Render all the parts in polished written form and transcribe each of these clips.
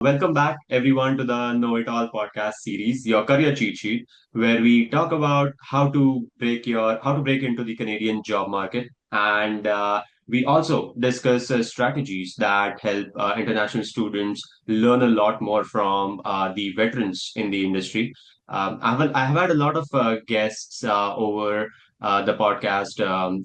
Welcome back, everyone, to the Know It All podcast series, your career cheat sheet, where we talk about how to break into the Canadian job market, and we also discuss strategies that help international students learn a lot more from the veterans in the industry. I have had a lot of guests over the podcast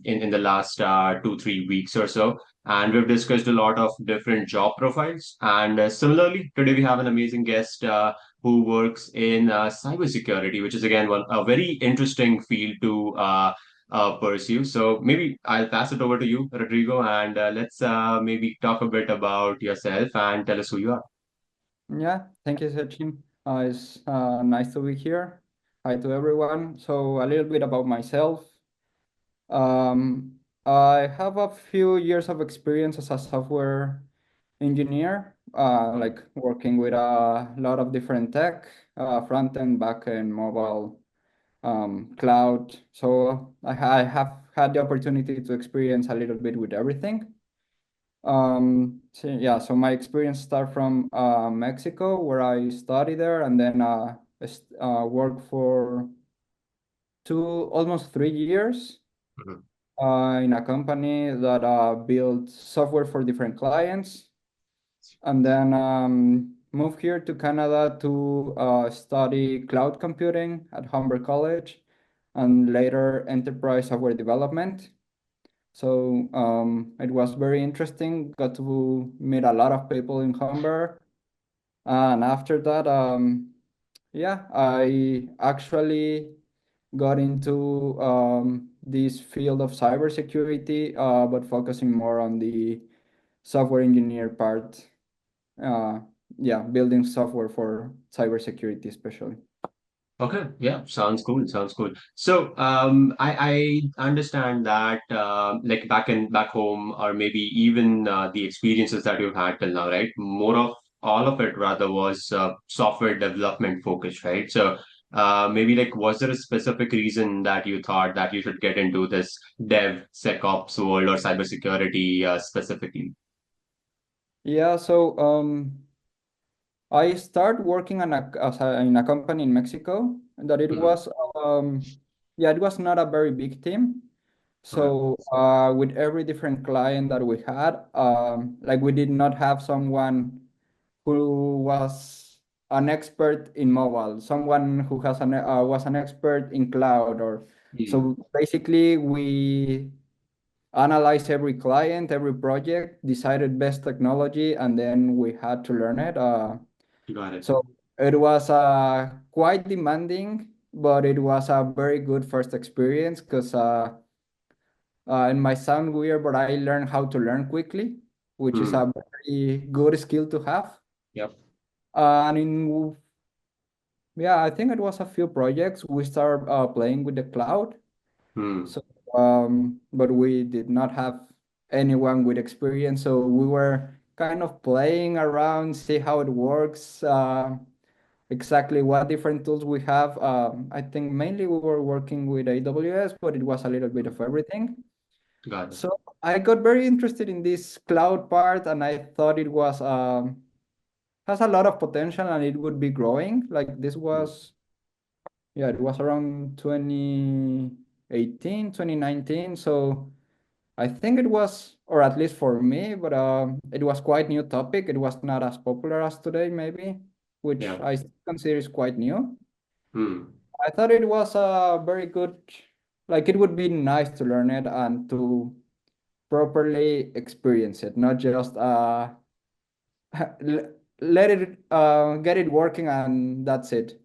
in the last 2 3 weeks or so, and we've discussed a lot of different job profiles. And similarly, today we have an amazing guest who works in cybersecurity, which is again a very interesting field to pursue. So maybe I'll pass it over to you, Rodrigo, and let's maybe talk a bit about yourself and tell us who you are. Yeah, thank you, Sachin. It's nice to be here. Hi to everyone. So a little bit about myself. I have a few years of experience as a software engineer, like working with a lot of different tech, front end, back end, mobile, cloud. So I have had the opportunity to experience a little bit with everything. So my experience start from Mexico, where I studied there, and then worked for almost 3 years Mhm. in a company that built software for different clients, and then moved here to Canada to study cloud computing at Humber College, and later enterprise software development. So it was very interesting. Got to meet a lot of people in Humber, and after that, yeah, I actually got into this field of cybersecurity, but focusing more on the software engineer part. Uh, yeah, building software for cybersecurity, especially. Okay, yeah, sounds cool. Sounds cool. So, I understand that like back home, or maybe even the experiences that you've had till now, right? More of all of it rather was software development focused, right? So, maybe like was there a specific reason that you thought that you should get into this DevSecOps world or cybersecurity specifically? Yeah, so I started working in a company in Mexico that it Hmm. was yeah, it was not a very big team. Okay. So with every different client that we had, like we did not have someone who was an expert in mobile, someone who was an expert in cloud, or Hmm. so basically we analyzed every client, every project, decided best technology, and then we had to learn it. Got it. So it was quite demanding, but it was a very good first experience because it might sound weird, but I learned how to learn quickly, which is Hmm. a very good skill to have. Yep. And in yeah, I think it was a few projects we started playing with the cloud. Hmm. So but we did not have anyone with experience, so we were kind of playing around, see how it works. Exactly what different tools we have. I think mainly we were working with AWS, but it was a little bit of everything. Got it. So I got very interested in this cloud part, and I thought it was has a lot of potential and it would be growing. Like this Hmm. was, yeah, it was around 2018, 2019. So I think it was, or at least for me, but it was quite new topic. It was not as popular as today, maybe, which Yeah. I still consider is quite new. Hmm. I thought it was a very good, like it would be nice to learn it and to properly experience it, not just let it get it working and that's it.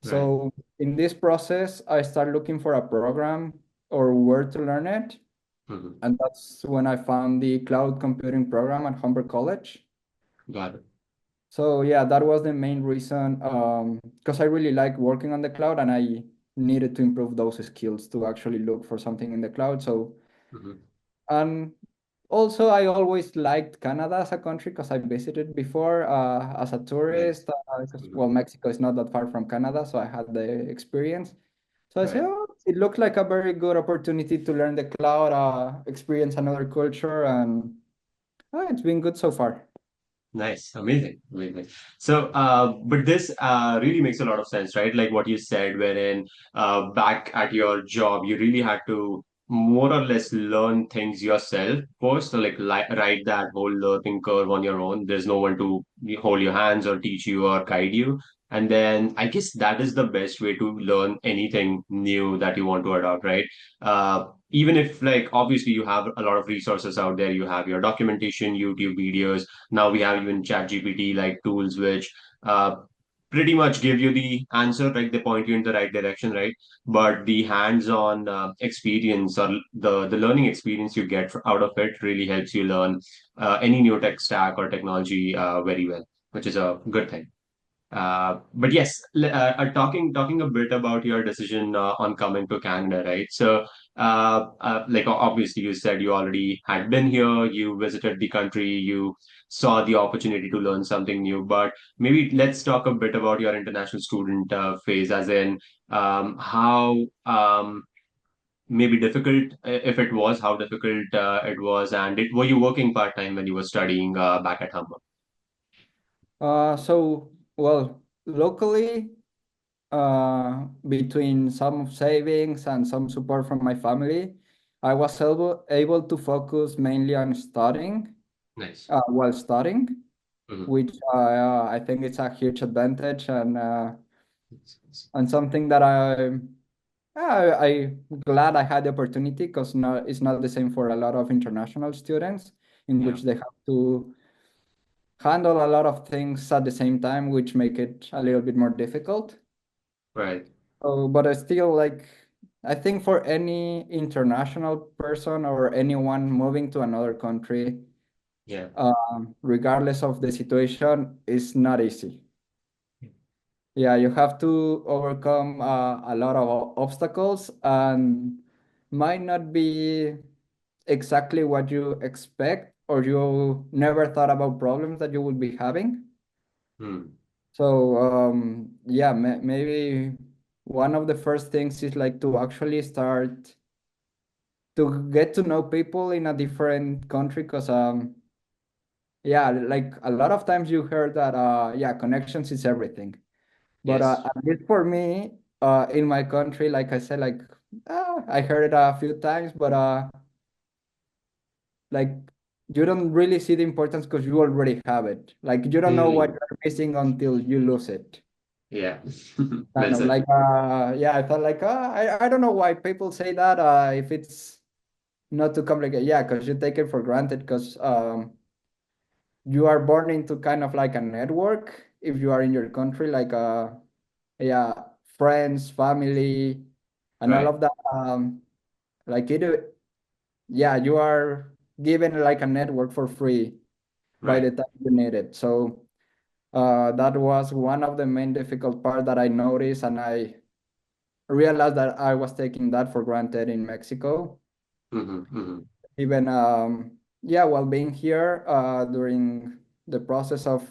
Right. So in this process, I started looking for a program or where to learn it. Hmm. And that's when I found the cloud computing program at Humber College. Got it. So yeah, that was the main reason, because I really like working on the cloud and I needed to improve those skills to actually look for something in the cloud. So, Hmm. and also I always liked Canada as a country because I visited before as a Nice. tourist, well, Mhm. Mexico is not that far from Canada, so I had the experience. So I said, Right. oh, it looked like a very good opportunity to learn the cloud, experience another culture, and it's been good so far. Nice, amazing, amazing. So, but this really makes a lot of sense, right? Like what you said, wherein back at your job, you really had to more or less learn things yourself first, so like ride that whole learning curve on your own. There's no one to hold your hands or teach you or guide you. And then I guess that is the best way to learn anything new that you want to adopt, right? Even if like obviously you have a lot of resources out there, you have your documentation, YouTube videos, now we have even ChatGPT like tools which pretty much give you the answer, like they point you in the right direction, right? But the hands-on experience or the learning experience you get out of it really helps you learn any new tech stack or technology very well, which is a good thing. But yes, talking a bit about your decision on coming to Canada, right? So, like obviously, you said you already had been here, you visited the country, you saw the opportunity to learn something new. But maybe let's talk a bit about your international student phase, as in how maybe difficult, if it was, how difficult it was, and were you working part time when you were studying back at Hamburg? Well, locally, between some savings and some support from my family, I was able to focus mainly on studying Nice. while studying, Mhm. which I think it's a huge advantage and something that I'm glad I had the opportunity because it's not the same for a lot of international students in Yeah. which they have to handle a lot of things at the same time, which make it a little bit more difficult. Right. Oh, but I still like, I think for any international person or anyone moving to another country, Yeah. regardless of the situation, it's not easy. Yeah, you have to overcome a lot of obstacles and might not be exactly what you expect or you never thought about problems that you would be having. Hmm. So yeah, maybe one of the first things is like to actually start to get to know people in a different country because yeah, like a lot of times you heard that yeah, connections is everything. But Yes. at least for me, in my country, like I said, like I heard it a few times, but like you don't really see the importance because you already have it. Like you don't know what Hmm. you're missing until you lose it. Yeah. Kind Well of said. like yeah, I felt like I don't know why people say that if it's not too complicated. Yeah, because you take it for granted because you are born into kind of like a network if you are in your country, like yeah, friends, family, and all Right. of that. Like it, yeah, you are given like a network for free by Right. the time you need it. So that was one of the main difficult part that I noticed, and I realized that I was taking that for granted in Mexico. Hmm. Hmm. Even yeah, while being here during the process of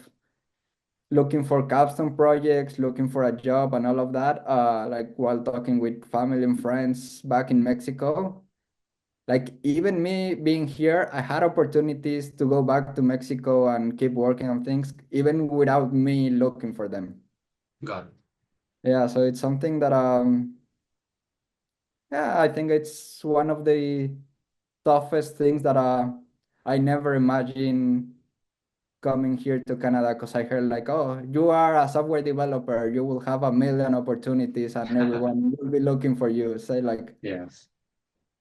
looking for capstone projects, looking for a job, and all of that, like while talking with family and friends back in Mexico, like even me being here, I had opportunities to go back to Mexico and keep working on things, even without me looking for them. Got it. Yeah, so it's something that yeah, I think it's one of the toughest things that I never imagined coming here to Canada because I heard like, oh, you are a software developer, you will have a million opportunities and everyone will be looking for you. Say like, Yes.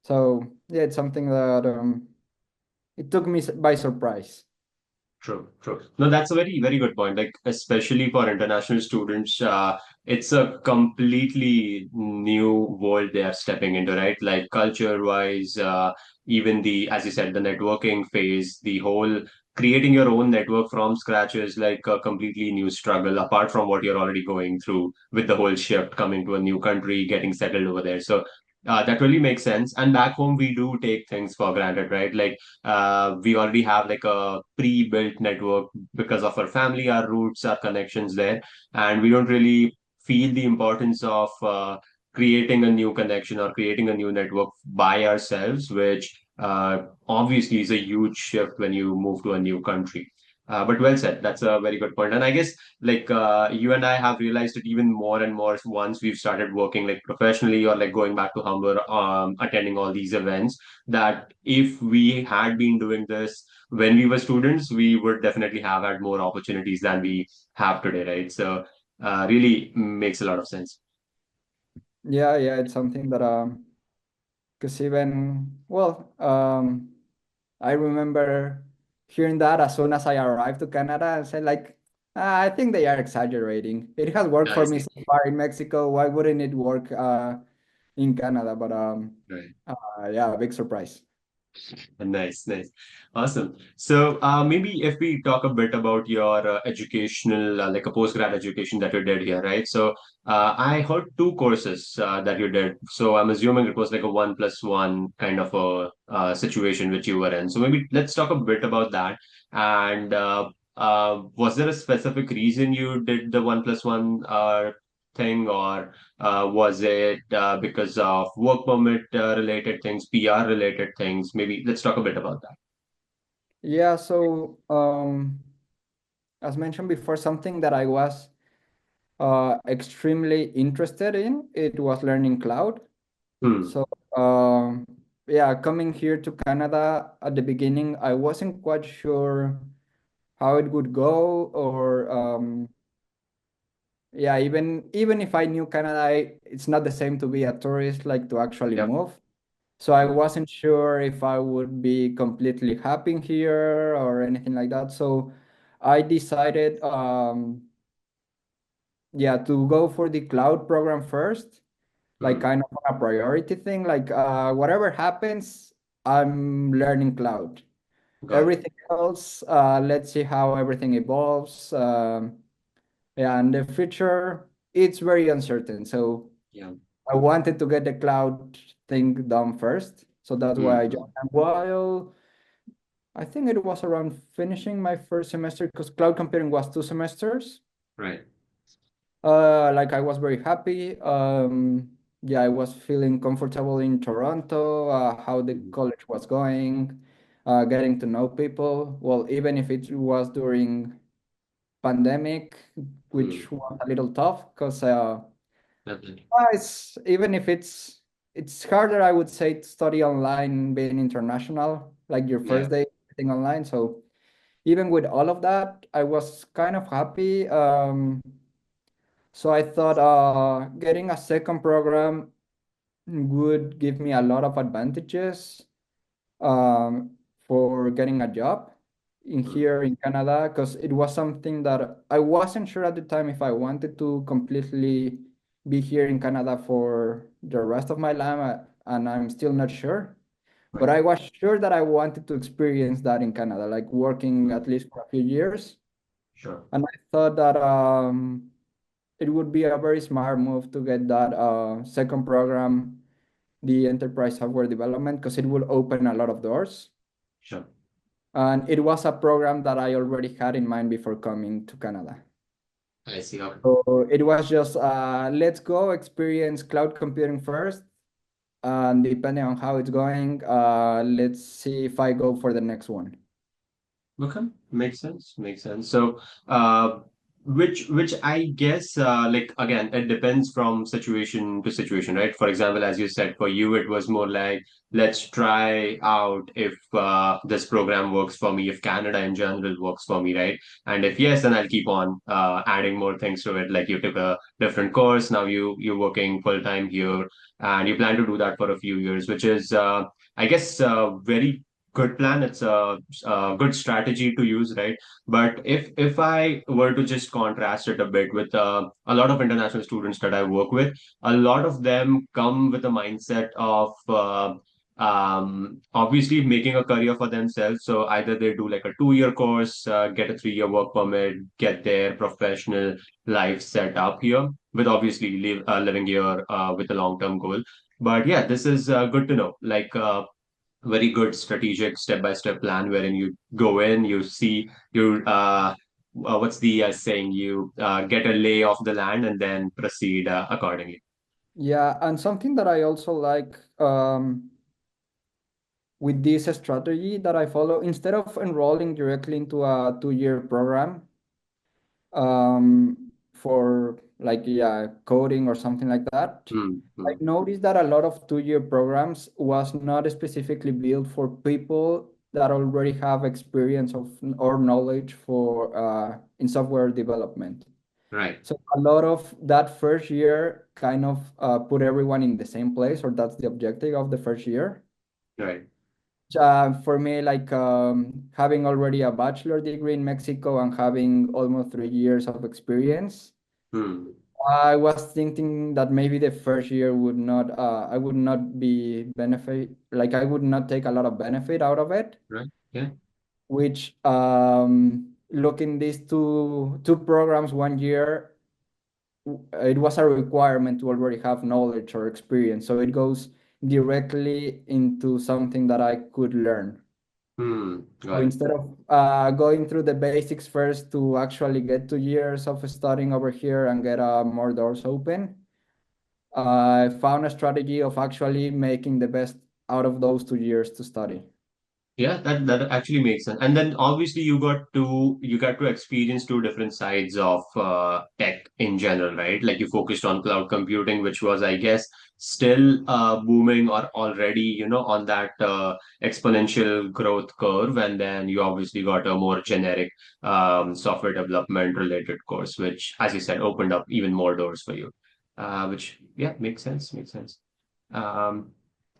so yeah, it's something that it took me by surprise. True, true. No, that's a very, very good point. Like, especially for international students, it's a completely new world they are stepping into, right? Like, culture-wise, even as you said, the networking phase, the whole creating your own network from scratch is like a completely new struggle, apart from what you're already going through with the whole shift, coming to a new country, getting settled over there. So, that really makes sense. And back home, we do take things for granted, right? Like, we already have like a pre-built network because of our family, our roots, our connections there, and we don't really feel the importance of creating a new connection or creating a new network by ourselves, which obviously is a huge shift when you move to a new country. But well said. That's a very good point. And I guess like you and I have realized it even more and more once we've started working like professionally or like going back to Humber, attending all these events, that if we had been doing this when we were students, we would definitely have had more opportunities than we have today, right? So really makes a lot of sense. Yeah, yeah, it's something that because even well, I remember hearing that as soon as I arrived to Canada and said like, "Ah, I think they are exaggerating. It has worked I for me see. so far in Mexico. Why wouldn't it work in Canada?" But Right. yeah, big surprise. Nice, nice. Awesome. So maybe if we talk a bit about your educational, like a postgrad education that you did here, right? So I heard two courses that you did. So I'm assuming it was like a 1+1 kind of a situation which you were in. So maybe let's talk a bit about that. And was there a specific reason you did the 1+1 thing, or was it because of work permit related things, PR related things? Maybe let's talk a bit about that. Yeah, so as mentioned before, something that I was extremely interested in, it was learning cloud. Hmm. So yeah, coming here to Canada at the beginning, I wasn't quite sure how it would go, or yeah, even if I knew Canada, it's not the same to be a tourist like to actually Yep. move. So I Yep. wasn't sure if I would be completely happy here or anything like that. So I decided yeah, to go for the cloud program first, like Hmm. kind of a priority thing. Like whatever happens, I'm learning cloud. Got it. Everything else, let's see how everything evolves. Yeah, and the future, it's very uncertain. So Yeah. I wanted to get the cloud thing done first. So that's why I Hmm. joined. And while I think it was around finishing my first semester, because cloud computing was 2 semesters. Right. Like I was very happy. Yeah, I was feeling comfortable in Toronto, how the Hmm. college was going, getting to know people. Well, even if it was during pandemic, which Hmm. was a little tough, because Definitely. it's even if it's harder, I would say, to study online, being international, like your Yeah. first day everything online. So even with all of that, I was kind of happy. So I thought getting a second program would give me a lot of advantages um, for getting a job in Hmm. here in Canada, because it was something that I wasn't sure at the time if I wanted to completely be here in Canada for the rest of my life, and I'm still not sure. But Right. I was sure that I wanted to experience that in Canada, like working Hmm. at least for a few years. Sure. And I thought that it would be a very smart move to get that second program, the enterprise software development, because it will open a lot of doors. Sure. And it was a program that I already had in mind before coming to Canada. I see. Okay. So it was just let's go experience cloud computing first. And depending on how it's going, let's see if I go for the next one. Okay, makes sense. Makes sense. So, uh, which I guess, like again, it depends from situation to situation, right? For example, as you said, for you, it was more like let's try out if this program works for me, if Canada in general works for me, right? And if yes, then I'll keep on adding more things to it. Like you took a different course, now you're working full time here, and you plan to do that for a few years, which is, I guess, very good plan. It's a good strategy to use, right? But if I were to just contrast it a bit with a lot of international students that I work with, a lot of them come with a mindset of obviously making a career for themselves. So either they do like a 2 year course, get a 3 year work permit, get their professional life set up here, with obviously living here with a long term goal. But yeah, this is good to know. Like very good strategic step-by-step plan wherein you go in, you see, you what's the saying, you get a lay of the land and then proceed accordingly. Yeah, and something that I also like, with this strategy that I follow, instead of enrolling directly into a 2-year program, for like, yeah, coding or something like that, Hmm. I Hmm. noticed that a lot of 2-year programs was not specifically built for people that already have experience of or knowledge for in software development. Right. So a lot of that first year kind of put everyone in the same place, or that's the objective of the first year. Right. For me, like having already a bachelor degree in Mexico and having almost 3 years of experience, Hmm. I was thinking that maybe the first year would not, I would not be benefit, like I would not take a lot of benefit out of it, Right. Yeah. which looking these two programs 1 year, it was a requirement to already have knowledge or experience. So it goes directly into something that I could learn. Hmm. So Got it. instead of going through the basics first to actually get 2 years of studying over here and get more doors open, I found a strategy of actually making the best out of those 2 years to study. Yeah, that actually makes sense. And then obviously you got to experience two different sides of tech in general, right? Like you focused on cloud computing, which was, I guess, still booming or already, on that exponential growth curve. And then you obviously got a more generic software development related course, which, as you said, opened up even more doors for you. Which, yeah, makes sense. Makes sense. Um,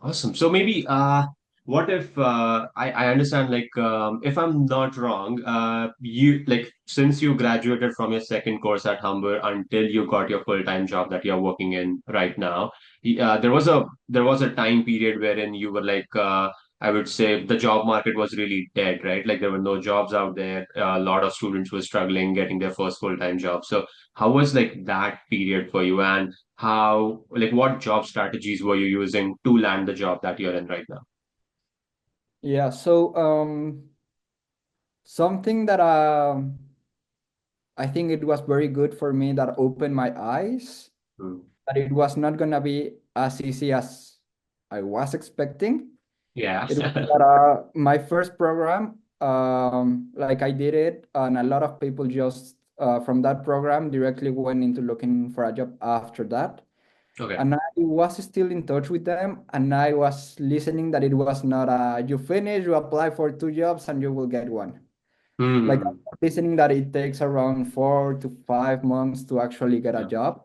awesome. So maybe what if I understand, like, if I'm not wrong, you, like, since you graduated from your second course at Humber until you got your full-time job that you're working in right now, there was a time period wherein you were like, I would say the job market was really dead, right? Like there were no jobs out there. A lot of students were struggling getting their first full-time job. So how was like that period for you, and how, like, what job strategies were you using to land the job that you're in right now? Yeah, so something that I think it was very good for me that opened my eyes, Hmm. that it was not gonna be as easy as I was expecting. Yeah. It was that my first program, like I did it, and a lot of people just from that program directly went into looking for a job after that. Okay. And I was still in touch with them, and I was listening that it was not you finish, you apply for 2 jobs, and you will get one. Like I Hmm. was listening that it takes around 4 to 5 months to actually get a Yeah. job.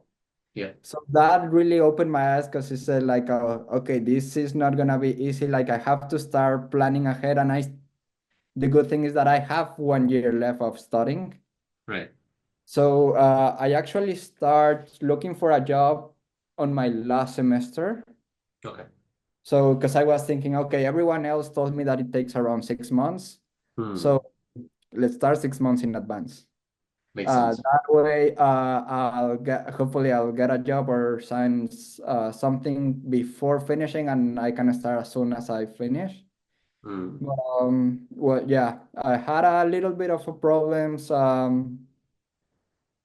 Yeah. So that really opened my eyes because it said like, okay, this is not gonna be easy. Like I have to start planning ahead, and the good thing is that I have 1 year left of studying. Right. So I actually start looking for a job on my last semester. Okay. So because I was thinking, okay, everyone else told me that it takes around 6 months. Hmm. So let's start 6 months in advance. Makes sense. That way, hopefully I'll get a job or sign something before finishing, and I can start as soon as I finish. Hmm. Well, yeah, I had a little bit of a problems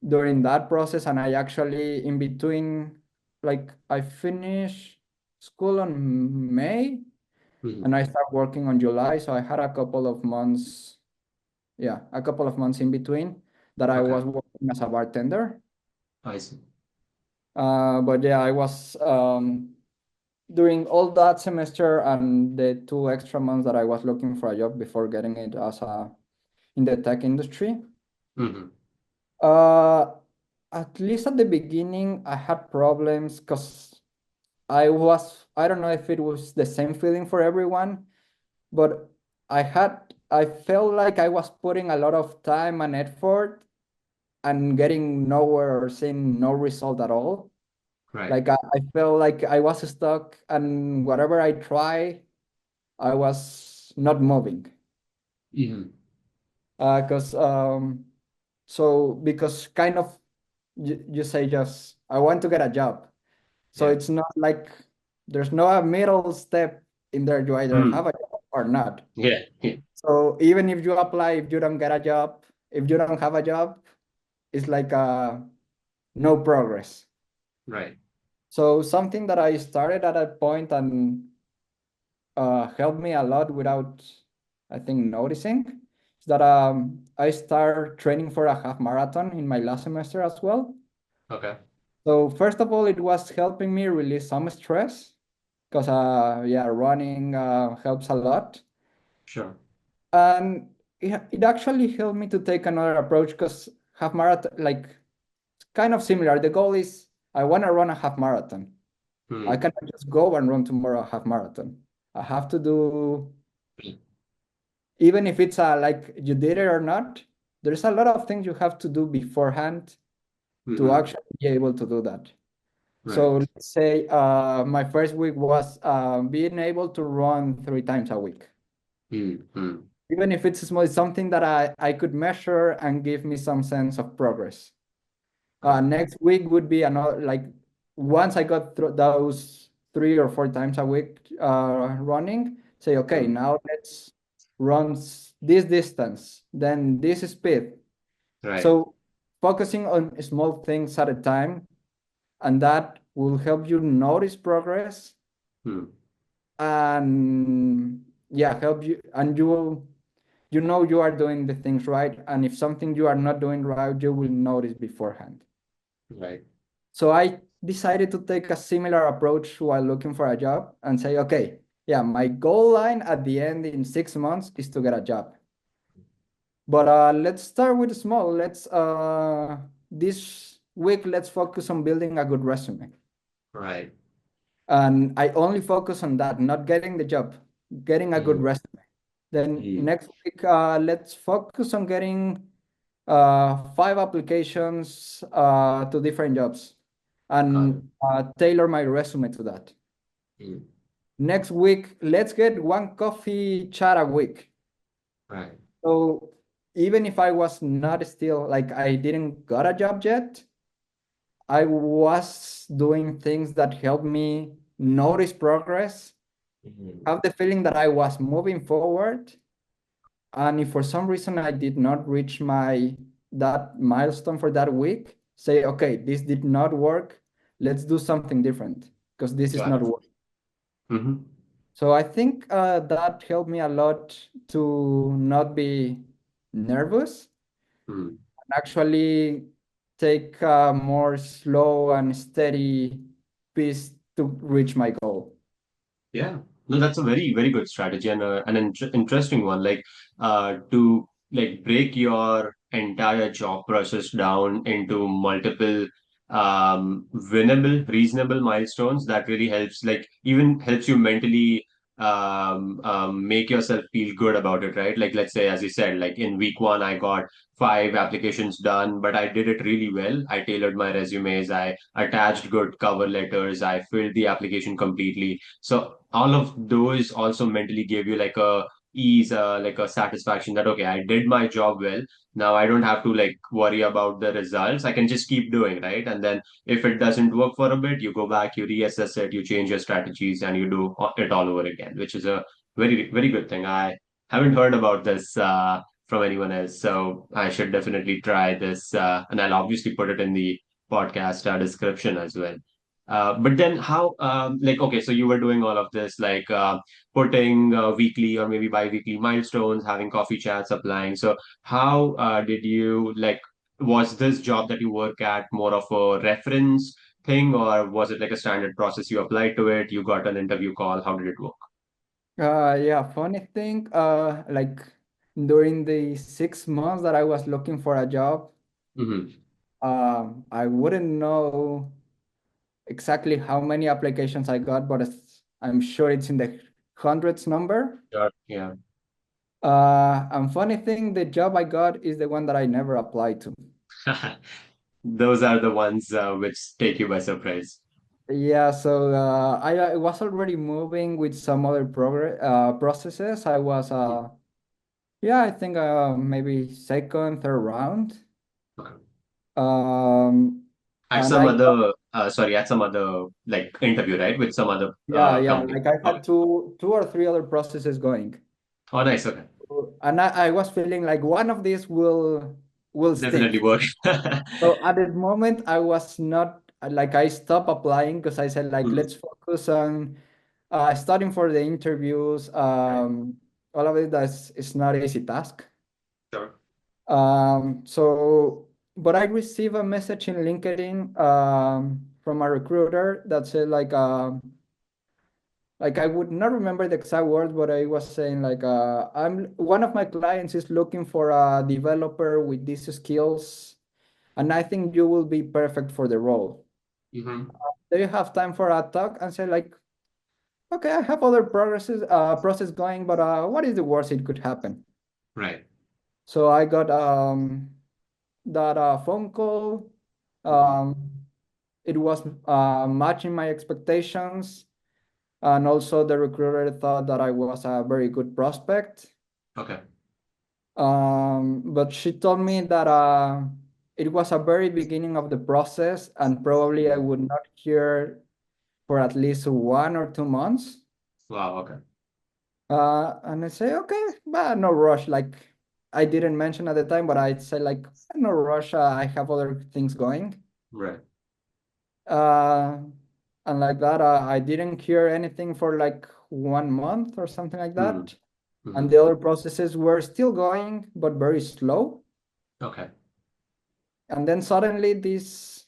during that process, and I actually in between, like I finished school on May, Hmm. and I start working on July, so I had a couple of months, yeah, a couple of months in between that I Okay. was working as a bartender. I see. But yeah, I was during all that semester and the 2 extra months that I was looking for a job before getting it as a in the tech industry. Hmm. Uh, at least at the beginning, I had problems because I don't know if it was the same feeling for everyone, but I felt like I was putting a lot of time and effort and getting nowhere or seeing no result at all. Right. Like I felt like I was stuck, and whatever I try, I was not moving. Hmm. Because so because kind of you say just I want to get a job. So Yeah. it's not like there's no a middle step in there. You either Hmm. have a job or not. Yeah. Yeah. So even if you apply, if you don't get a job, if you don't have a job, it's like no progress. Right. So something that I started at a point and helped me a lot without, I think, noticing, is that I started training for a half marathon in my last semester as well. Okay. So first of all, it was helping me release some stress because yeah, running helps a lot. Sure. And it actually helped me to take another approach because half marathon, like kind of similar. The goal is I want to run a half marathon. I Hmm. cannot just go and run tomorrow a half marathon. I have to do, even if it's like you did it or not, there's a lot of things you have to do beforehand to Mm-hmm. actually be able to do that. So Right. let's say my first week was being able to run 3 times a week. Mm-hmm. Even if it's small, it's something that I could measure and give me some sense of progress. Got it. Next week would be another, like once I got through those 3 or 4 times a week running, say, okay, Mm. now let's run this distance, then this speed. Right. So focusing on small things at a time, and that will help you notice progress Hmm. and yeah, help you, and you know you are doing the things right. And if something you are not doing right, you will notice beforehand. Right. So I decided to take a similar approach while looking for a job and say, okay, yeah, my goal line at the end in 6 months is to get a job. But let's start with small. Let's this week let's focus on building a good resume. Right. And I only focus on that, not getting the job, getting a good Mm. resume. Then Mm. next week, let's focus on getting 5 applications to different jobs Got it. and tailor my resume to that. Mm. Next week, let's get one coffee chat a week. Right. So even if I was not still, like I didn't got a job yet, I was doing things that helped me notice progress, Mhm. have the feeling that I was moving forward. And if for some reason I did not reach my that milestone for that week, say, okay, this did not work. Let's do something different because this is Got not it. working. Mm-hmm. So I think that helped me a lot to not be nervous Mm. and actually take a more slow and steady pace to reach my goal. Yeah, no, that's a very, very good strategy and an interesting one. To like break your entire job process down into multiple winnable, reasonable milestones. That really helps. Like even helps you mentally make yourself feel good about it, right? Like let's say, as you said, like in week one, I got 5 applications done, but I did it really well. I tailored my resumes, I attached good cover letters, I filled the application completely, so all of those also mentally gave you like a ease, like a satisfaction that okay, I did my job well. Now I don't have to like worry about the results. I can just keep doing, right? And then if it doesn't work for a bit, you go back, you reassess it, you change your strategies, and you do it all over again, which is a very, very good thing. I haven't heard about this from anyone else, so I should definitely try this, and I'll obviously put it in the podcast description as well. But then how, like, okay, so you were doing all of this, like putting weekly or maybe bi-weekly milestones, having coffee chats, applying. So how did you, like, was this job that you work at more of a reference thing, or was it like a standard process? You applied to it, you got an interview call. How did it work? Yeah, funny thing, like during the 6 months that I was looking for a job, Mm-hmm. I wouldn't know exactly how many applications I got, but I'm sure it's in the hundreds number. Sure. Yeah. And funny thing, the job I got is the one that I never applied to. Those are the ones which take you by surprise. Yeah, so I was already moving with some other processes. I was, yeah, I think maybe second, third round. Okay. Um, At and some I got, other, sorry, at some other like interview, right, with some other yeah, company. like I Okay. had two or three other processes going. Oh, nice. Okay. And I was feeling like one of these will Definitely stick. work. So at the moment, I was not like I stopped applying because I said like let's focus on studying for the interviews, Right. all of it that's is not an easy task. Sure. But I received a message in LinkedIn from a recruiter that said like I would not remember the exact words, but I was saying like I'm one of my clients is looking for a developer with these skills, and I think you will be perfect for the role. Mm-hmm. Do you have time for a talk? And say like, okay, I have other process going, but what is the worst it could happen? Right. So I got that phone call. Mm-hmm. Um, it was matching my expectations, and also the recruiter thought that I was a very good prospect. Okay. But she told me that it was a very beginning of the process, and probably I Mhm. would not hear for at least 1 or 2 months. Wow. Okay. And I say, okay, but no rush. Like I didn't mention at the time, but I'd say like no rush. I have other things going. Right. Uh, and like that, I didn't hear anything for like 1 month or something like Mm-hmm. that. And Mm-hmm. the other processes were still going, but very slow. Okay. And then suddenly this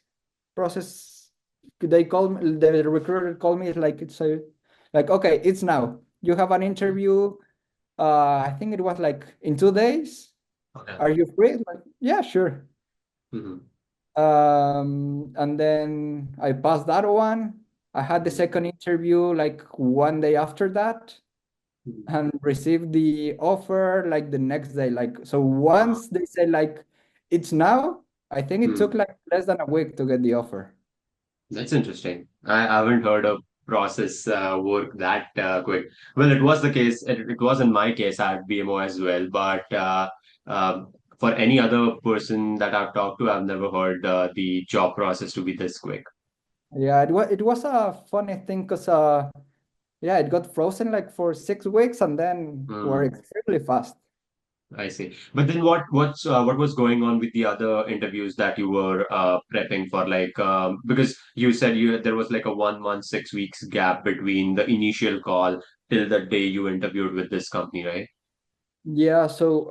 process, they call me, the recruiter called me like it's a, like, okay, it's now. You have an interview. I think it was like in 2 days. Okay. Are you free? Like, yeah, sure. Mm-hmm. And then I passed that one. I had the Mm-hmm. second interview like 1 day after that Mm-hmm. and received the offer like the next day. Like, so Wow. once they say like it's now, I think it took Hmm. like less than a week to get the offer. That's interesting. I haven't heard of process work that quick. Well, it was the case. It was in my case at BMO as well. But for any other person that I've talked to, I've never heard the job process to be this quick. Yeah, it was a funny thing because yeah, it got frozen like for 6 weeks and then were Hmm. extremely fast. I see. But then what was going on with the other interviews that you were prepping for? Like because you said you there was like a 1 month, 6 weeks gap between the initial call till the day you interviewed with this company, right? Yeah, so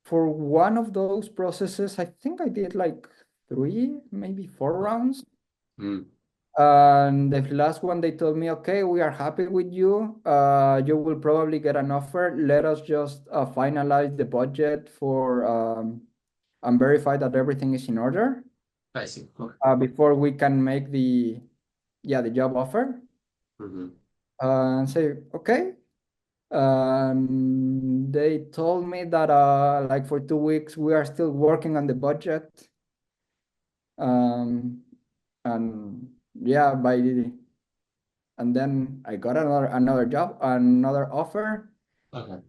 for one of those processes, I think I did like three, maybe four Okay. rounds. Hmm. And the last one, they told me, okay, we are happy with you. You will probably get an offer. Let us just finalize the budget for and verify that everything is in order I see. Okay. before we can make the job offer. Hmm. And say, okay. They told me that like for 2 weeks we are still working on the budget. Um, and yeah, and then I got another job, another offer, Okay.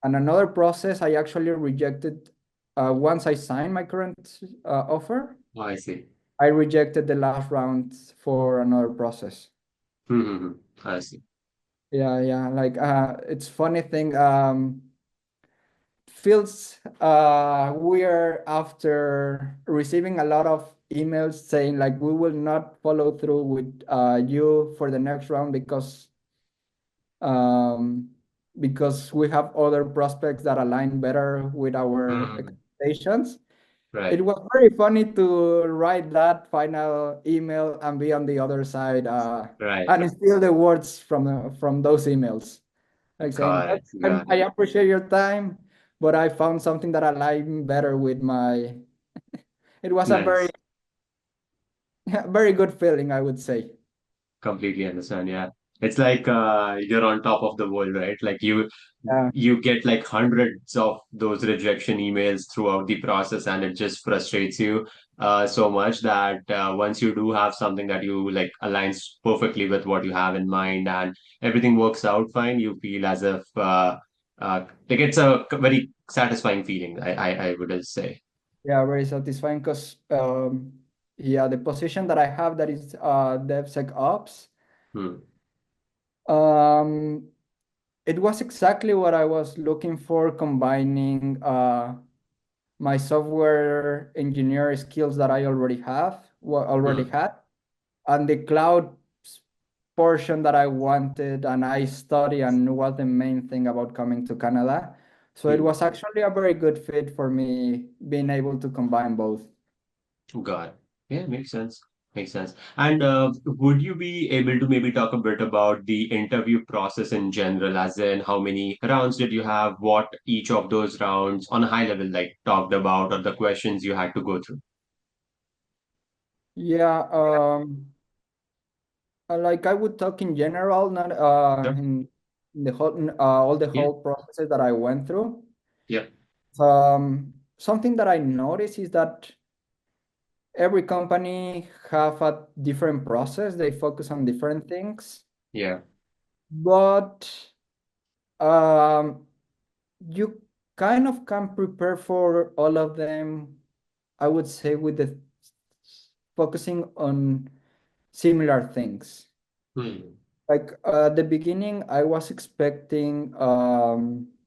and another process. I actually rejected once I signed my current offer. Oh, I see. I rejected the last round for another process. Hmm. I see. Yeah, yeah. Like it's funny thing. Feels weird after receiving a lot of emails saying like we will not follow through with you for the next round um, because we have other prospects that align better with our Hmm. expectations. It Right. was very funny to write that final email and be on the other side Right. and steal the words from those emails. Like saying, Got "Okay, it. Got I it. appreciate your time, but I found something that aligned better with my." It was a very, Nice. very good feeling, I would say. Completely understand. Yeah. It's like you're on top of the world, right? Like Yeah, you get like hundreds of those rejection emails throughout the process, and it just frustrates you so much that once you do have something that you like aligns perfectly with what you have in mind and everything works out fine, you feel as if like it's a very satisfying feeling. I would say. yeah, very satisfying because yeah, the position that I have that is DevSecOps. Hmm. Um, it was exactly what I was looking for, combining my software engineer skills that I already have, already Hmm. had, and the cloud. portion that I wanted, and I studied and knew what the main thing about coming to Canada. So it Hmm. was actually a very good fit for me being able to combine both. Got it. Yeah, makes sense. Makes sense. And would you be able to maybe talk a bit about the interview process in general, as in how many rounds did you have, what each of those rounds on a high level like talked about, or the questions you had to go through? Yeah, like I would talk in general, not Sure. in the whole all the Yeah. whole processes that I went through. Yeah. Something that I noticed is that every company have a different process. They focus on different things, Yeah. but um, you kind of can prepare for all of them. I would say with the focusing on similar things. Hmm. Like at the beginning, I was expecting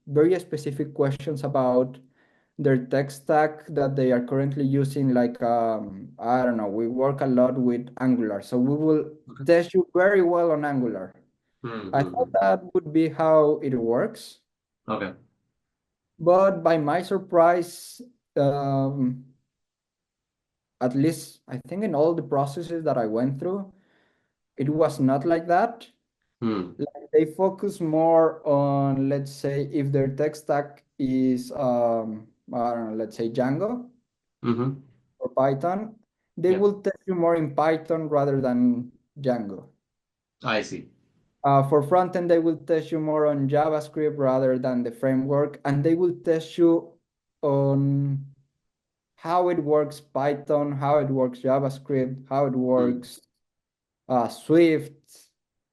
very specific questions about their tech stack that they are currently using. Like, I don't know, we work a lot with Angular, so we will Okay. test you very well on Angular. Hmm. I Hmm, thought hmm. that would be how it works, Okay. but by my surprise, um, at least I think in all the processes that I went through, it was not like that. Hmm. Like they focus more on, let's say, if their tech stack is, I don't know, let's say Django Mm-hmm. or Python, they Yeah. will test you more in Python rather than Django. I see. For frontend, they will test you more on JavaScript rather than the framework, and they will test you on how it works Python, how it works JavaScript, how it Hmm. works Swift,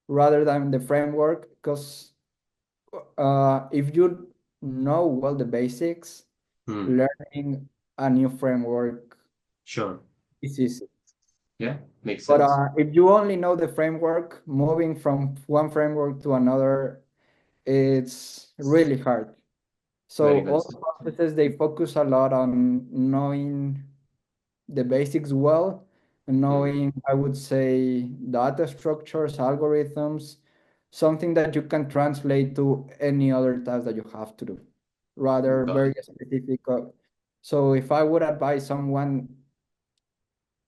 rather than the framework, because if you know well the basics, Hmm. learning a new framework Sure. is easy. Yeah. Makes But sense. if you only know the framework, moving from one framework to another, it's really hard. Very So well all said. processes, they focus a lot on knowing the basics well, and Hmm. knowing, I would say, data structures, algorithms, something that you can translate to any other task that you have to do, rather Got very it. specific. So if I would advise someone,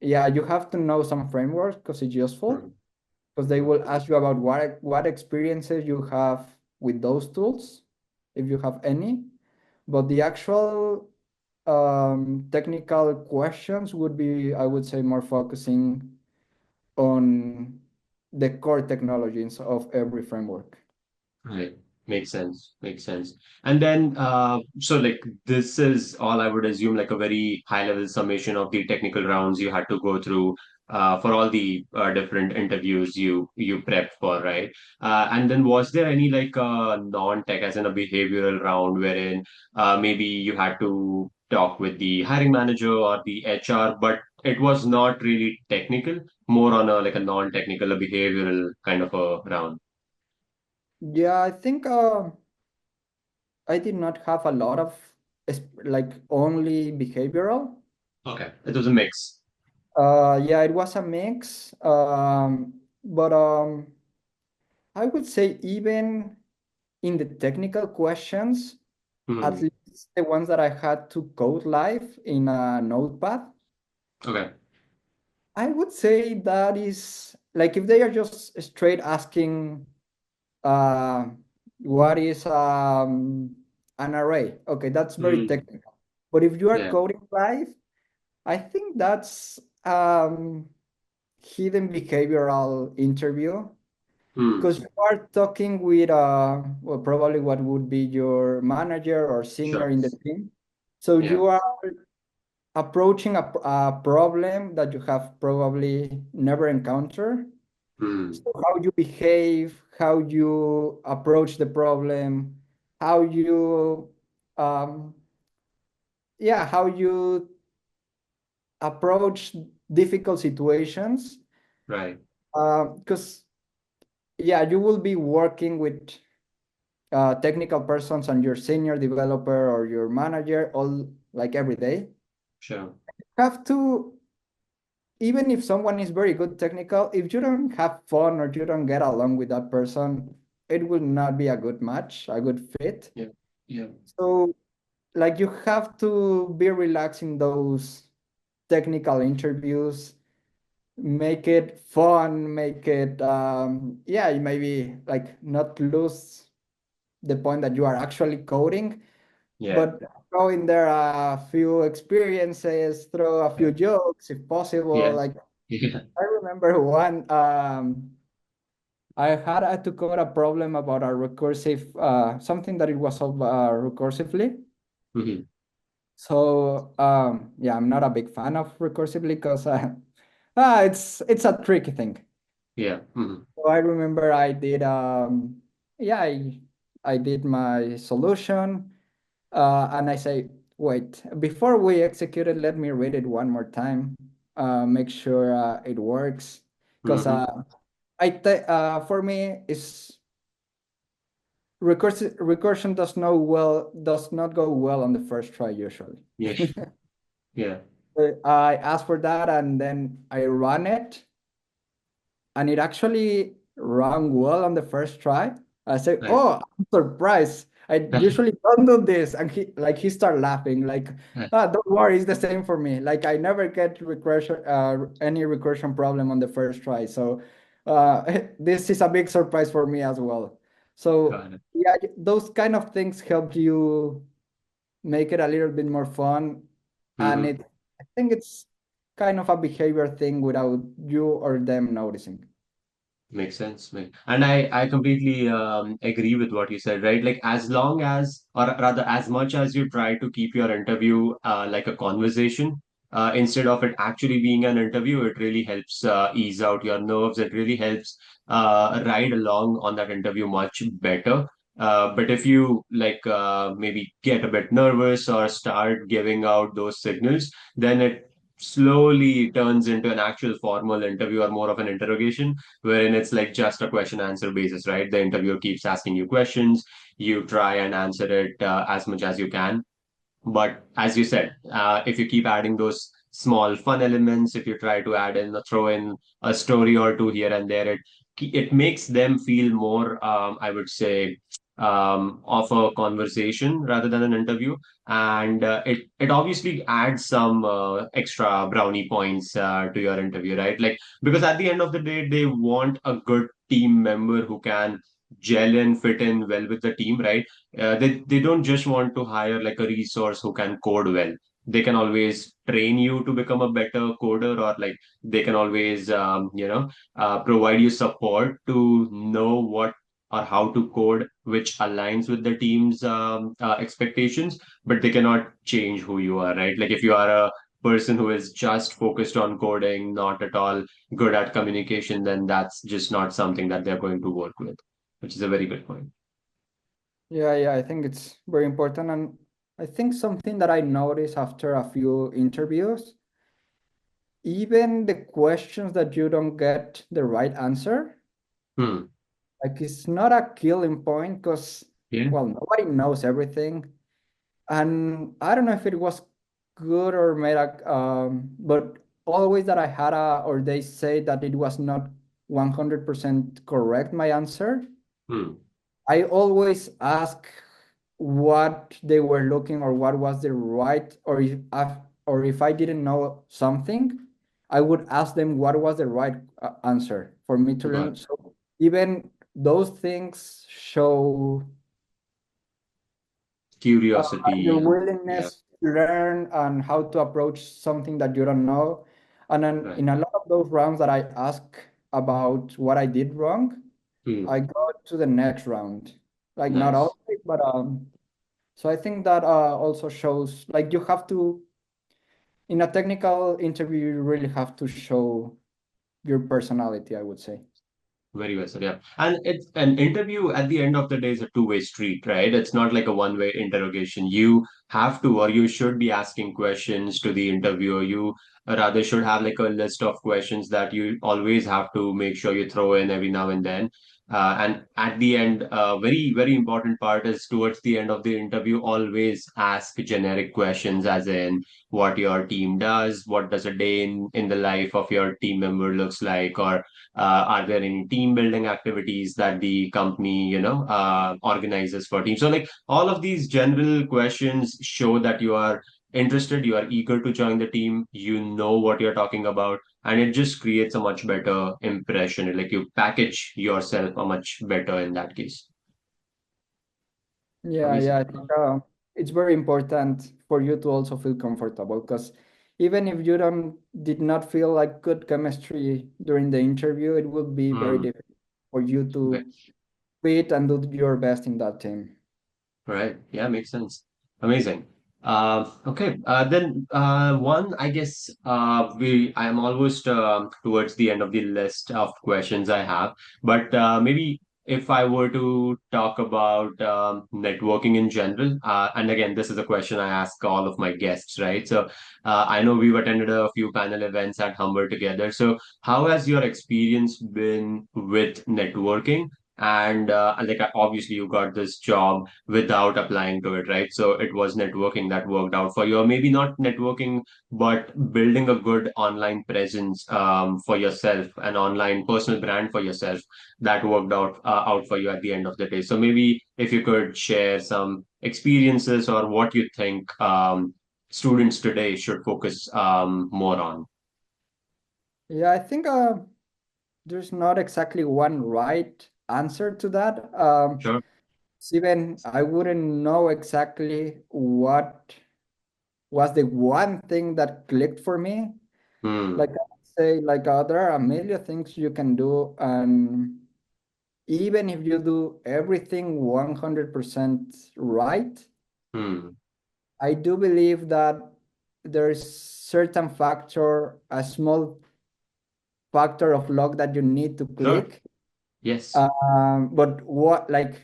yeah, you have to know some frameworks because it's Hmm. useful, because they Hmm. will ask you about what experiences you have with those tools, if you have any. But the actual technical questions would be, I would say, more focusing on the core technologies of every framework. Right. Makes sense. Makes sense. And then, so like this is all I would assume like a very high level summation of the technical rounds you had to go through for all the different interviews you prepped for, right? And then was there any like non-tech as in a behavioral round wherein maybe you had to talk with the hiring manager or the HR, but it was not really technical, more on a like a non-technical, a behavioral kind of a round. Yeah, I think I did not have a lot of like only behavioral. Okay. It was a mix. Yeah, it was a mix. But I would say even in the technical questions, at Hmm. least the ones that I had to code live in a notepad, Okay. I would say that is like if they are just straight asking uh, what is an array, okay, that's very Hmm. technical. But if you are Yeah. coding live, I think that's hidden behavioral interview, Hmm. because you are talking with well, probably what would be your manager or senior Sure. in the team. So Yeah. you are approaching a problem that you have probably never encountered. Hmm. So how you behave, how you approach the problem, how you um, yeah, how you approach difficult situations. Right. Because yeah, you will be working with technical persons and your senior developer or your manager all like every day. Sure. You have to even if someone is very good technical, if you don't have fun or you don't get along with that person, it will not be a good match, a good fit. Yeah. Yeah. So like you have to be relaxed in those technical interviews, make it fun, make it yeah, maybe like not lose the point that you are actually coding, Yeah. but throw in there a few experiences, throw a few jokes if possible. Yeah. Like Yeah. I remember one I had to code a problem about a recursive something that it was solved recursively. Mhm. So yeah, I'm not a big fan of recursively because it's a tricky thing. Yeah. Mhm. So I remember I did yeah, I did my solution and I say, wait, before we execute it, let me read it one more time, make sure it works. Because Mhm. for me, is recursion does not go well on the first try usually. Yeah. Yeah. I asked for that and then I run it and it actually ran well on the first try. I said, Right. "Oh, I'm surprised. I usually don't do this." And he started laughing, like, "Ah, don't worry, it's the same for me. Like, I never get any recursion problem on the first try. So, this is a big surprise for me as well." So, Got it. yeah, those kind of things help you make it a little bit more fun, and Mhm. I think it's kind of a behavior thing without you or them noticing. Makes sense. And I completely agree with what you said, right? Like as long as, or rather, as much as you try to keep your interview like a conversation, instead of it actually being an interview, it really helps ease out your nerves. It really helps ride along on that interview much better. But if you like maybe get a bit nervous or start giving out those signals, then it slowly turns into an actual formal interview or more of an interrogation wherein it's like just a question answer basis, right? The interviewer keeps asking you questions, you try and answer it as much as you can. But as you said, if you keep adding those small fun elements, if you try to add in, throw in a story or two here and there, it makes them feel more, I would say, of a conversation rather than an interview, and it obviously adds some extra brownie points to your interview, right? Like because at the end of the day, they want a good team member who can gel and fit in well with the team, right? They don't just want to hire like a resource who can code well. They can always train you to become a better coder, or like they can always provide you support to know what or how to code which aligns with the team's expectations, but they cannot change who you are, right? Like if you are a person who is just focused on coding, not at all good at communication, then that's just not something that they're going to work with, which is a very good point. Yeah, yeah, I think it's very important. And I think something that I noticed after a few interviews, even the questions that you don't get the right answer, Hmm. like it's not a killing point because, Yeah. well, nobody knows everything. And I don't know if it was good or made but always that I had or they say that it was not 100% correct, my answer. Hmm. I always ask what they were looking or what was the right or if I didn't know something, I would ask them what was the right answer for me to Got learn. So even those things show your curiosity and yeah, willingness to learn and how to approach something that you don't know. And then right. in a lot of those rounds that I ask about what I did wrong, Hmm. I go to the next round. Like not Nice. always, but so I think that also shows like you have to in a technical interview you really have to show your personality, I would say. Very well said. Yeah. And it's an interview at the end of the day is a two-way street, right? It's not like a one-way interrogation. You have to, or you should be asking questions to the interviewer. You rather should have like a list of questions that you always have to make sure you throw in every now and then. And at the end, very important part is towards the end of the interview, always ask generic questions, as in what your team does, what does a day in the life of your team member looks like, or are there any team building activities that the company, organizes for teams. So like all of these general questions show that you are interested, you are eager to join the team, you know what you're talking about, and it just creates a much better impression. Like you package yourself a much better in that case. Yeah, Amazing. yeah. I think it's very important for you to also feel comfortable because even if you don't did not feel like good chemistry during the interview, it will be very Hmm. difficult for you Okay. to fit and do your best in that team. Right. Yeah, makes sense. Amazing. Okay. Then one, I guess I am almost towards the end of the list of questions I have, but maybe if I were to talk about networking in general, and again, this is a question I ask all of my guests, right? So I know we've attended a few panel events at Humber together. So how has your experience been with networking? And like obviously you got this job without applying to it, right? So it was networking that worked out for you, or maybe not networking, but building a good online presence for yourself, an online personal brand for yourself that worked out for you at the end of the day. So maybe if you could share some experiences or what you think students today should focus more on. Yeah, I think there's not exactly one right answer to that. Sure. Even I wouldn't know exactly what was the one thing that clicked for me. Hmm. Like I would say, like there are a million things you can do, and even if you do everything 100% right, Hmm. I do believe that there's certain factor, a small factor of luck that you need to Sure. click. Yes. But what like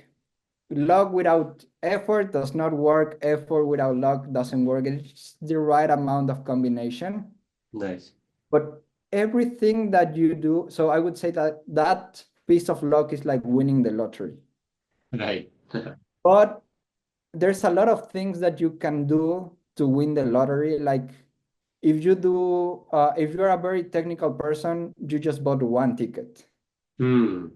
luck without effort does not work. Effort without luck doesn't work. It's the right amount of combination. Nice. But everything that you do, so I would say that that piece of luck is like winning the lottery. Right. But there's a lot of things that you can do to win the lottery. Like if you're a very technical person, you just bought one ticket. Hmm.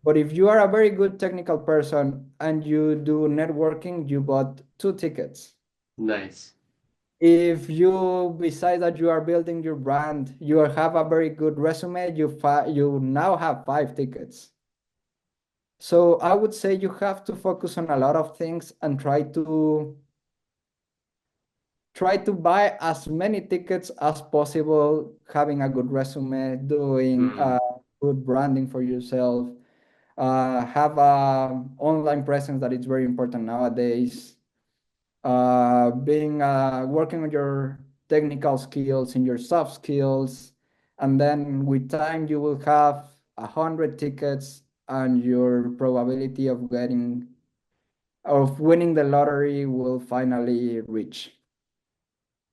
But if you are a very good technical person and you do networking, you bought two tickets. Nice. If you, besides that you are building your brand, you have a very good resume, you now have five tickets. So I would say you have to focus on a lot of things and try to buy as many tickets as possible, having a good resume, doing Hmm. good branding for yourself, have a online presence that is very important nowadays, being working on your technical skills and your soft skills, and then with time you will have 100 tickets, and your probability of winning the lottery will finally reach.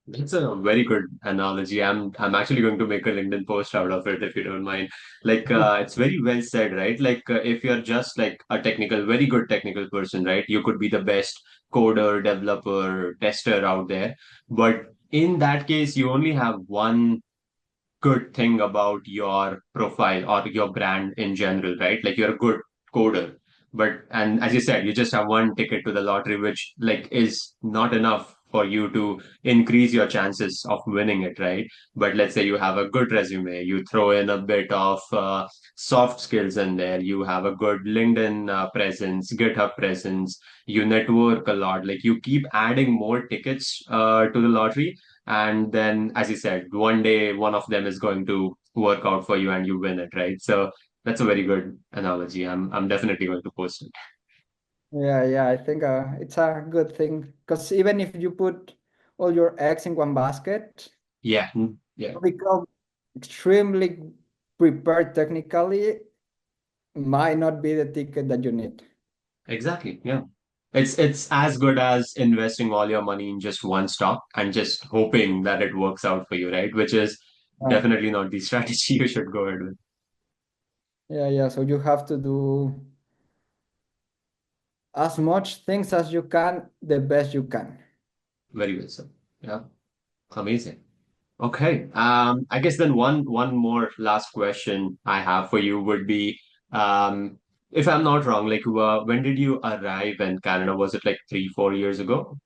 That's a very good analogy. I'm actually going to make a LinkedIn post out of it if you don't mind. Like it's very well said, right? Like if you're just like a technical, very good technical person, right? You could be the best coder, developer, tester out there. But in that case, you only have one good thing about your profile or your brand in general, right? Like you're a good coder, but and as you said, you just have one ticket to the lottery, which like is not enough for you to increase your chances of winning it, right? But let's say you have a good resume, you throw in a bit of soft skills in there, you have a good LinkedIn presence, GitHub presence, you network a lot, like you keep adding more tickets to the lottery, and then as you said, one day one of them is going to work out for you and you win it, right? So that's a very good analogy. I'm definitely going to post it. Yeah, yeah, I think it's a good thing because even if you put all your eggs in one basket, Yeah. Yeah. you become extremely prepared technically, might not be the ticket that you need. Exactly. Yeah. It's as good as investing all your money in just one stock and just hoping that it works out for you, right? Which is Uh, definitely not the strategy you should go ahead with. Yeah. So you have to do as much things as you can, the best you can. Very well, sir. Yeah, amazing. Okay. I guess then one more last question I have for you would be, um, if I'm not wrong, like when did you arrive in Canada? Was it like 3, 4 years ago?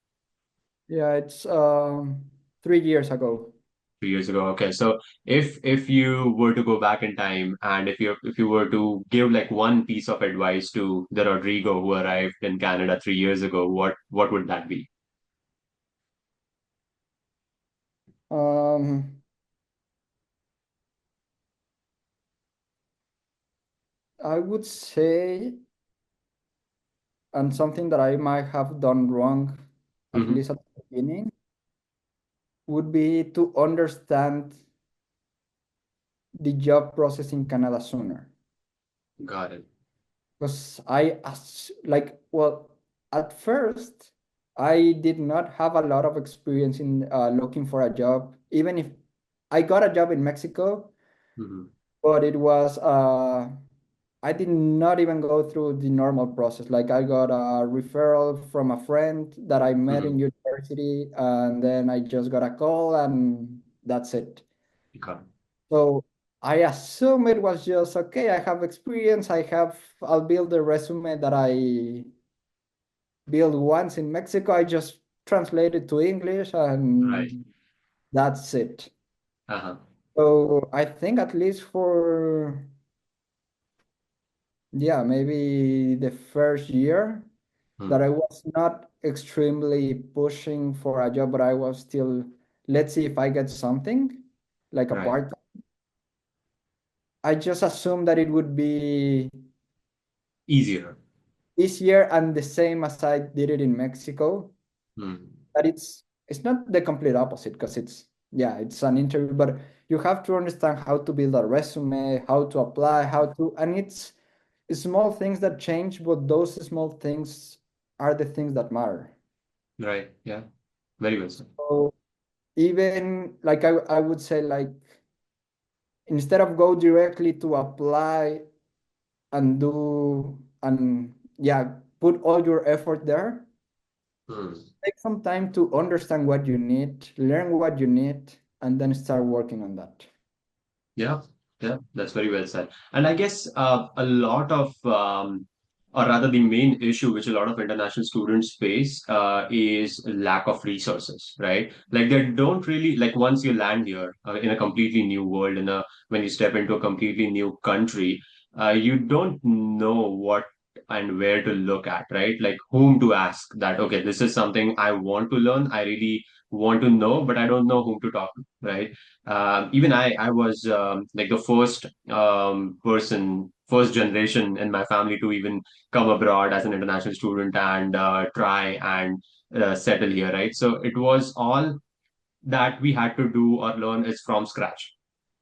Yeah, it's 3 years ago. 3 years ago. Okay. So if you were to go back in time and if you were to give like one piece of advice to the Rodrigo who arrived in Canada 3 years ago, what would that be? Um, I would say, and something that I might have done wrong, at Hmm. least at the beginning, would be to understand the job process in Canada sooner. Got it. Because like, well, at first, I did not have a lot of experience in looking for a job, even if I got a job in Mexico, Hmm. but it was, I did not even go through the normal process. Like, I got a referral from a friend that I met Hmm. in university, and then I just got a call, and that's it. Got it. So I assume it was just okay. I have experience. I'll build the resume that I built once in Mexico. I just translate it to English Right. and that's it. Uh-huh. So I think at least for, yeah, maybe the first year that Hmm. I was not extremely pushing for a job, but I was still, let's see if I get something like a Right. part. I just assumed that it would be Easier. this year and the same as I did it in Mexico. Hmm. But it's not the complete opposite because it's, yeah, it's an interview, but you have to understand how to build a resume, how to apply, and it's small things that change, but those small things are the things that matter. Right. Yeah. Very well said. So even like I would say, like, instead of go directly to apply and do and yeah, put all your effort there, Hmm. take some time to understand what you need, learn what you need, and then start working on that. Yeah, yeah, that's very well said. And I guess a lot of, or rather, the main issue which a lot of international students face is lack of resources, right? Like they don't really like once you land here in a completely new world, when you step into a completely new country, you don't know what and where to look at, right? Like whom to ask that, okay, this is something I want to learn, I really want to know, but I don't know whom to talk to, right? Even I was like the first generation in my family to even come abroad as an international student and try and settle here, right? So it was all that we had to do or learn is from scratch.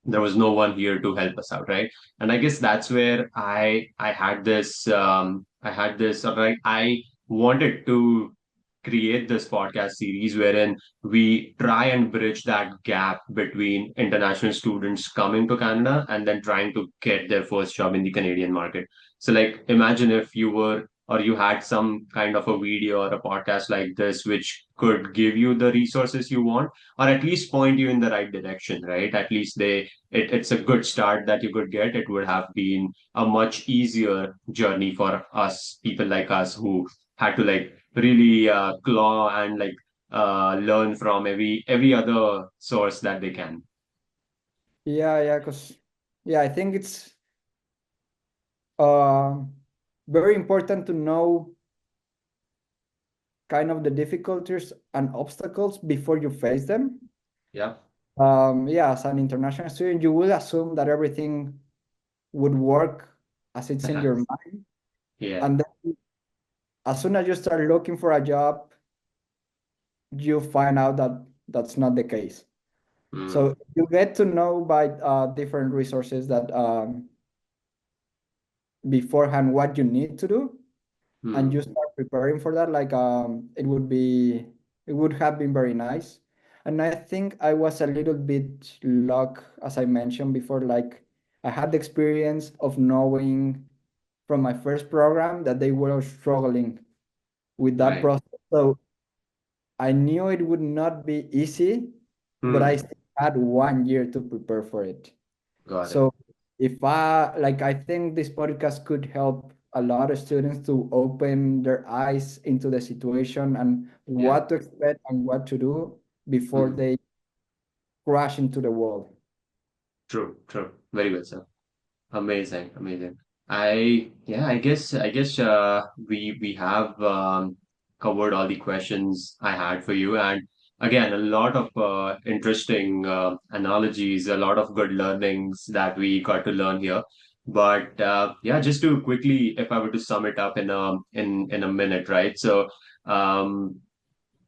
There was no one here to help us out, right? And I guess that's where I had this right, I wanted to create this podcast series wherein we try and bridge that gap between international students coming to Canada and then trying to get their first job in the Canadian market. So like imagine if you were or you had some kind of a video or a podcast like this which could give you the resources you want or at least point you in the right direction, right? At least it's a good start that you could get. It would have been a much easier journey for us, people like us who had to like really claw and like learn from every other source that they can. Yeah, because yeah, I think it's uh, very important to know kind of the difficulties and obstacles before you face them. Yeah. Yeah, as an international student, you will assume that everything would work as it's in your mind, Yeah. and then as soon as you start looking for a job, you find out that that's not the case. Mm. So you get to know by different resources that beforehand what you need to do, and you Mm. start preparing for that. Like it would have been very nice. And I think I was a little bit luck, as I mentioned before. Like I had the experience of knowing from my first program that they were struggling with that Right. process. So I knew it would not be easy, but I Hmm. still had 1 year to prepare for it. Got it. So if I like, I think this podcast could help a lot of students to open their eyes into the situation and Yeah. what to expect and what to do before Hmm. they crash into the wall. True. True. Very well, sir. Amazing, amazing. I guess we have covered all the questions I had for you, and again, a lot of interesting analogies, a lot of good learnings that we got to learn here. But yeah, just to quickly, if I were to sum it up in a minute, right? So um,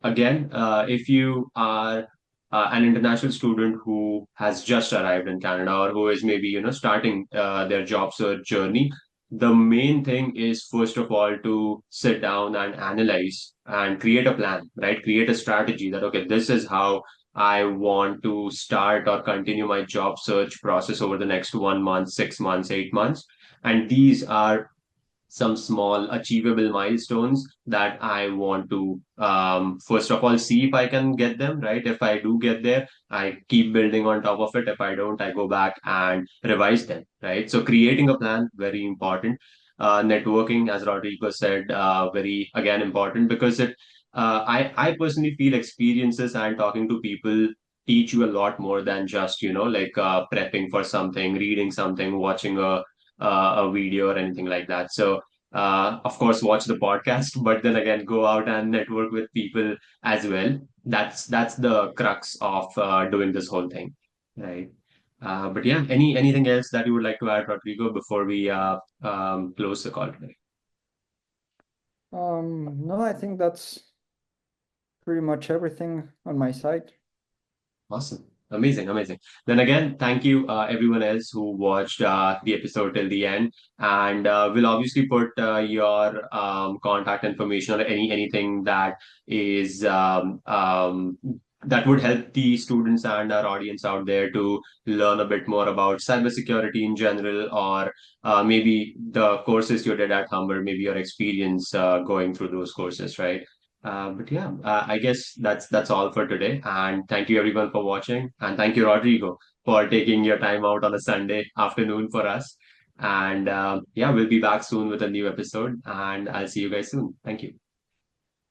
again, if you are an international student who has just arrived in Canada or who is maybe starting their job search journey, the main thing is first of all to sit down and analyze and create a plan, right? Create a strategy that okay, this is how I want to start or continue my job search process over the next 1 month, 6 months, 8 months, and these are some small achievable milestones that I want to first of all see if I can get them, right? If I do get there, I keep building on top of it. If I don't, I go back and revise them, right? So creating a plan, very important. Networking, as Rodrigo said, very again important because I personally feel experiences and talking to people teach you a lot more than just like prepping for something, reading something, watching a video or anything like that. So, of course, watch the podcast, but then again, go out and network with people as well. That's the crux of doing this whole thing, right? But yeah, anything else that you would like to add, Rodrigo, before we close the call today? No, I think that's pretty much everything on my side. Awesome. Amazing, amazing. Then again, thank you, everyone else who watched the episode till the end. And we'll obviously put your contact information or anything that is that would help the students and our audience out there to learn a bit more about cybersecurity in general, or maybe the courses you did at Humber, maybe your experience going through those courses, right? But yeah, I guess that's all for today. And thank you everyone for watching. And thank you, Rodrigo, for taking your time out on a Sunday afternoon for us. And yeah, we'll be back soon with a new episode. And I'll see you guys soon. Thank you.